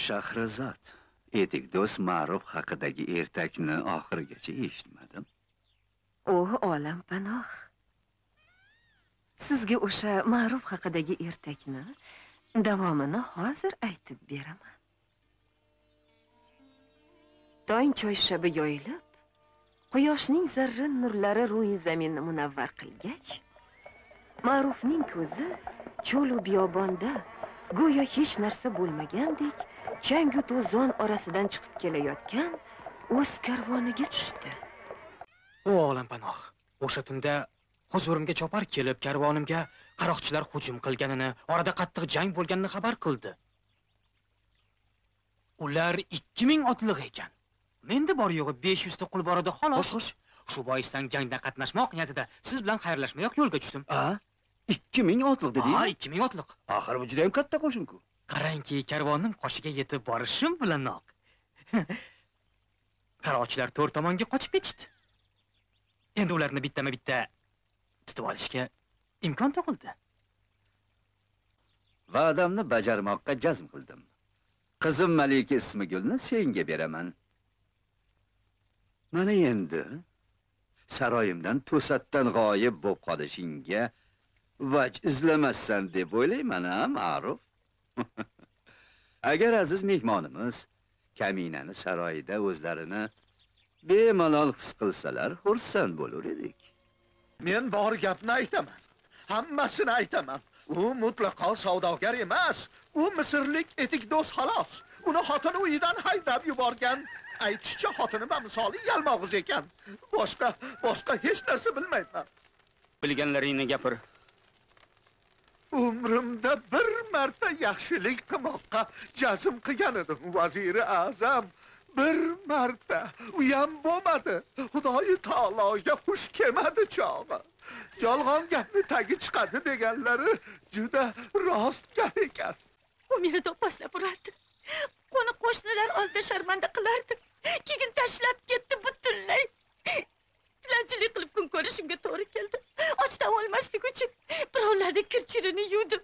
Shahrazod, etikdo'st Ma'ruf haqidagi ertakni oxirigacha eshitmadim. Olam panoh. Sizga o'sha Ma'ruf haqidagi ertakni davomini hozir aytib beraman. Tong choyshabi yoyilib, quyoshning zarrin nurlari ro'yi zaminni munavvar qilgach, Ma'rufning ko'zi cho'l va biyobonda go'yo hech narsa bo'lmagandek chang va to'zon orasidan chiqib kelayotgan o'z karvoniga tushdi. Olam panoh, o'sha tunda huzurimga chopar kelib karvonimga qaroqchilar hujum qilganini, orada qattiq jang bo'lganini xabar qildi. Ular 2000 otliq ekan. Menda bor yo'g'i 500 ta qul bor edi xolos. Xo'sh, shu boisdan jangda qatnashmoq niyatida siz bilan xayrlashmayoq yo'lga tushdim. 2000 otliq dedingiz? Ha, 2000 otliq. Axir bu juda ham katta qo'shin-ku. Qarangki, karvonim qoshiga yetib borishim bilanoq qaroqchilar to'rt tomonga qochib ketishdi. Endi ularni bittama-bitta tutib olishga imkon tug'ildi. Va'damni bajarmoqqa jazm qildim. Qizim Malika Ismigulni senga beraman. Mana endi saroyimdan to'satdan g'oyib bo'lib qolishingga vaj izlamassan deb o'ylayman, Ma'ruf. Agar aziz mehmonimiz kaminani saroyida o'zlarini bemalol his qilsalar, xursand bo'lar edik. Men bor gapni aytaman. Hammasini aytaman. U mutlaqo savdogar emas. U misrlik etikdo'st xolos. Uni xotini uyidan haydab yuborgan. Aytishcha xotini bamisoli yalmog'iz ekan. Boshqa hech narsa bilmayman. Bilganlaringni gapir. Umrimda bir marta yaxshilik qilmoqqa jazm qilgan edim, vaziri a'zam. Bir marta. U ham bo'lmadi. Xudoyi taologa xush kelmadi chog'i. Yolg'on gapni tagi chiqadi deganlari juda rost gap ekan. U meni do'pposlab urardi. Qo'ni qo'shnilar oldida sharmanda qilardi. Keyin tashlab ketdi butunlay. Tilanchilik qilib kun ko'rishimga to'g'ri keldi. Ochdan olmaslik uchun birovlarning kirchirini yuvdim.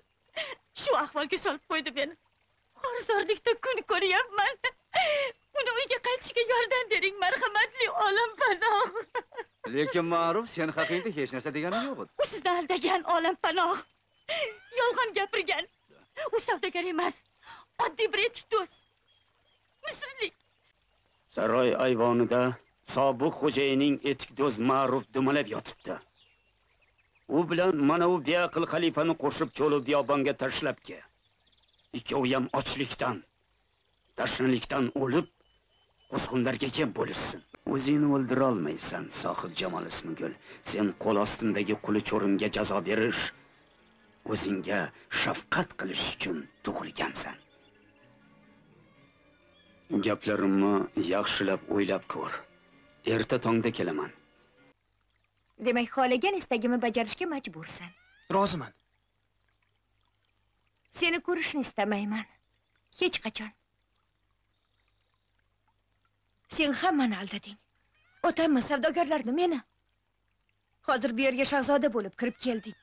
Shu ahvolga solib qo'ydi meni. Xo'rzorlikda kun ko'ryapman. Uni uyga qaytishiga yordam bering, marhamatli olam panoh. Lekin Ma'ruf sen haqingda hech narsa degani yo'q edi. U sizni aldagan olam panoh. Yolg'on gapirgan. U savdogar emas. Oddiy bir etik do'st. Misrlik. Saroy ayvonida sobiq xo'jayining etik do'st Ma'ruf dumalab yotibdi. U bilan mana u beaql xalifani qo'shib cho'l biyobonga tashlabki, ikkovi ham ochlikdan, tashnalikdan o'lib, quzg'unlarga yem bo'lishsin. O'zingni o'ldira olmaysan, Sohib Jamol Ismigul. Sen qo'l ostindagi quli cho'rimga jazo berish, o'zingga shafqat qilish uchun tug'ilgansan. Gaplarimni yaxshilab o'ylab ko'r. Erta tongda kelaman. Demak, xohlagan istagimni bajarishga majbursan. Roziman. Seni ko'rishni istamayman. Hech qachon. Sen hammani aldading. Otammi savdogarlarni meni. Hozir bu yerga shahzoda bo'lib kirib kelding.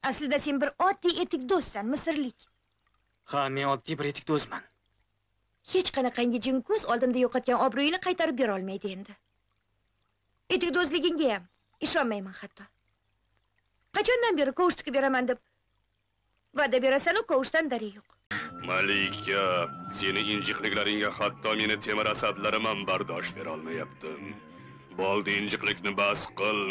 Aslida sen bir oddiy etik do'stsan, misrlik. Ha, men oddiy bir etik do'stman. Hech qanaqangi jinko'z oldimda yo'qotgan obro'yini qaytarib bera olmaydi endi. Etik do'stligingga ham ishonmayman hatto. Qachondan beri ko'sh tikib beraman deb va'da berasan, u ko'shdan dari yo'q. Malika, seni injiqliklaringga hatto meni temir asablarim ham bardosh bera olmayapti. Bo'ldi, injiqlikni bas qil,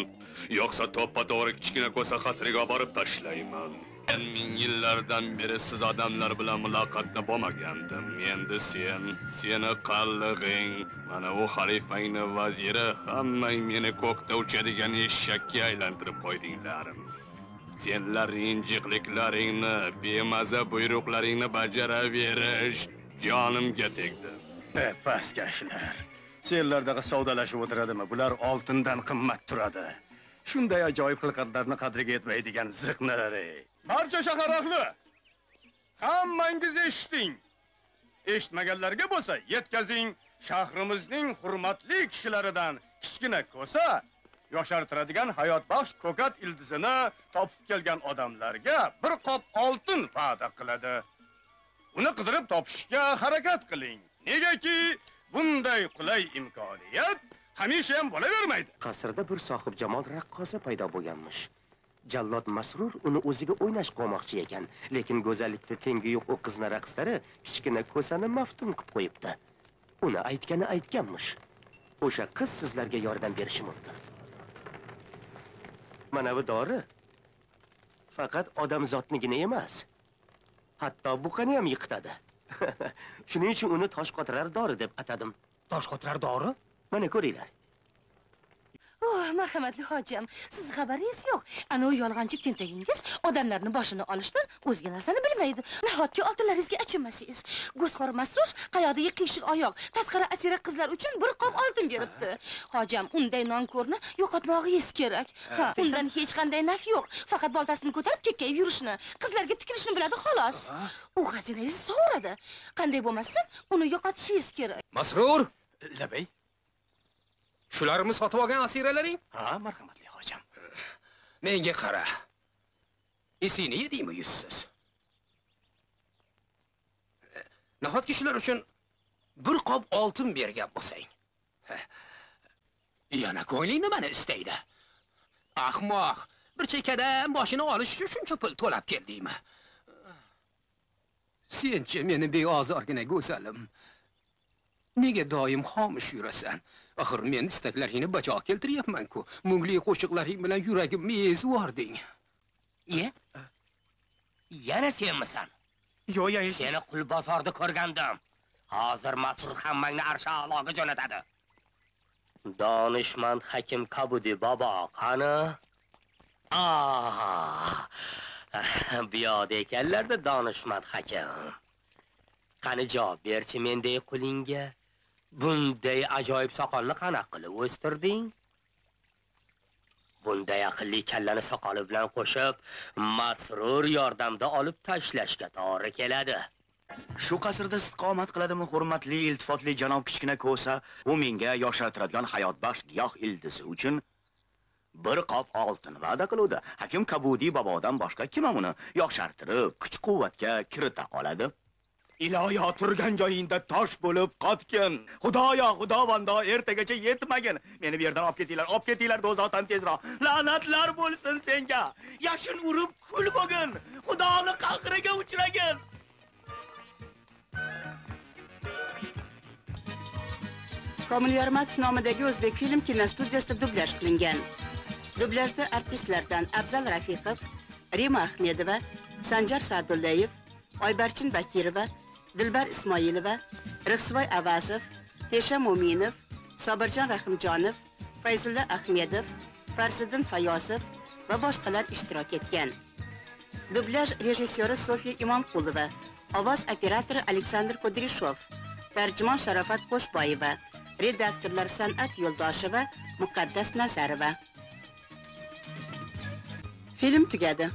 yo'qsa to'ppa-to'g'ri kichkina ko'sa xatriga borib tashlayman. Men ming yillardan beri siz odamlar bilan muloqotda bo'lmagandim. Endi seni qallig'ing, mana u xalifangni vaziri hammang meni ko'kda uchadigan eshakka aylantirib qo'ydinglar. Senlar injiqliklaringni, bemaza buyruqlaringni bajaraverish jonimga tegdi. Pastkashlar. Senlardagi savdolashib o'tiradimi? Bular oltindan qimmat turadi. Shunday ajoyib xilqatlarni qadriga yetmaydigan ziqnalar. Barcha shahar ahli, hammangiz eshiting. Eshitmaganlarga bo'lsa yetkazing. Shahrimizning hurmatli kishilaridan kichkina ko'sa yoshartiradigan hayotbaxsh ko'kat ildizini topib kelgan odamlarga bir qop oltin va'da qiladi. uni qidirib topishga harakat qiling. Negaki, bunday qulay imkoniyat hamisha ham bo'lavermaydi. Qasrda bir sohib jamol raqqosa paydo bo'lganmish. Jallod Masrur uni o'ziga o'ynash qo'moqchi ekan, lekin go'zallikda tengi yo'q u qizning raqslari kichkina ko'sani maftun qilib qo'yibdi. Uni aytgani aytganmish. O'sha qiz sizlarga yordam berishi mumkin. Mana bu dori faqat odamzotnigina emas, hatto buqani ham yiqitadi. Shuning uchun uni tosh qotirar dori deb atadim. Tosh qotirar dori? Mana ko'ringlar. Marhamatli hojam, siz xabaringiz yo'q. Ana o yolg'onchi tentagingiz odamlarning boshini olishdan o'zga narsani bilmaydi. Nahotki oltinlaringizga achinmasangiz, go'sxo'r Masrur qayoqdagi qiyshiq oyoq, tasqara asira qizlar uchun bir qop oltin beribdi. Hojam, unday nonko'rni yo'qotmog'ingiz kerak. Ha, undan hech qanday naf yo'q. Faqat boltasini ko'tarib kekkayib yurishni, qizlarga tikilishni biladi xolos. U xazinangizni sovuradi. Qanday bo'lmasin, uni yo'qotishingiz kerak. Masrur, Labay. shularimiz sotib olgan asiralaring? Ha, marhamatli hojam. Menga qara. Esingni yedingmi yuzsiz? Nahotki shular uchun bir qop oltin bergan bo'lsang. Yana ko'ngling nimani istaydi? Ahmoq, bir chekkadan boshini olish uchun shuncha pul to'lab keldingmi? Sen-chi meni beozorgina go'zalim. Nega doim xomush yurasan? Axir men istaklaringni bajo keltiryapman-ku. Mungli qo'shiqlaring bilan yuragimni ezvording. Yana senmisan? Yo'q, yangi. Seni qul bozorda ko'rgandim. Hozir Masrur hammangni arsh a'loga jo'natadi. Donishmand hakim Kabudi bobo qani? Bu yoqda ekanlarda donishmand hakim. Qani javob berchi mendek qulingga. Bunday ajoyib soqolni qanaqa qilib o'stirding? Bunday aqlli kallani soqoli bilan qo'shib, Masrur yordamda olib tashlashga to'g'ri keladi. Shu qasrda istiqomat qiladimi, hurmatli iltifotli janob kichkina ko'sa? U menga yoshartiradigan hayotbaxsh giyoh ildizi uchun bir qop oltin va'da qiluvdi. Hakim Kabudi bobodan boshqa kim uni yoshartirib, kuch-quvvatga kirita oladi? Iloyo turgan joyingda tosh bo'lib qotgin. Xudoyo, xudovando ertagacha yetmagin. Meni bu yerdan olib ketinglar do'zaxdan tezroq. La'natlar bo'lsin senga. Yashin urib kul bo'lgin. Xudoni qahriga uchragin. Komil Yarmatov nomidagi o'zbek film kinostudiyasida dublyaj qilingan. Dublyajda artistlardan Afzal Rafiqov, Rima Ahmedova, Sanjar Sa'dullayev, Oybarchin Bakirova, Dilbar Ismoilova, Rixsiboy Avazov, Tesha Mo'minov, Sobirjon Rahimjonov, Fayzulla Ahmedov, Farziddin Fayozov va boshqalar ishtirok etgan. Dublyaj rejissyori Sofiya Imomqulova, ovoz operatori Aleksandr Kudryashov, tarjimon Sharofat Qo'shboyeva, redaktorlar San'at Yo'ldosheva, Muqaddas Nazarova. Film tugadi.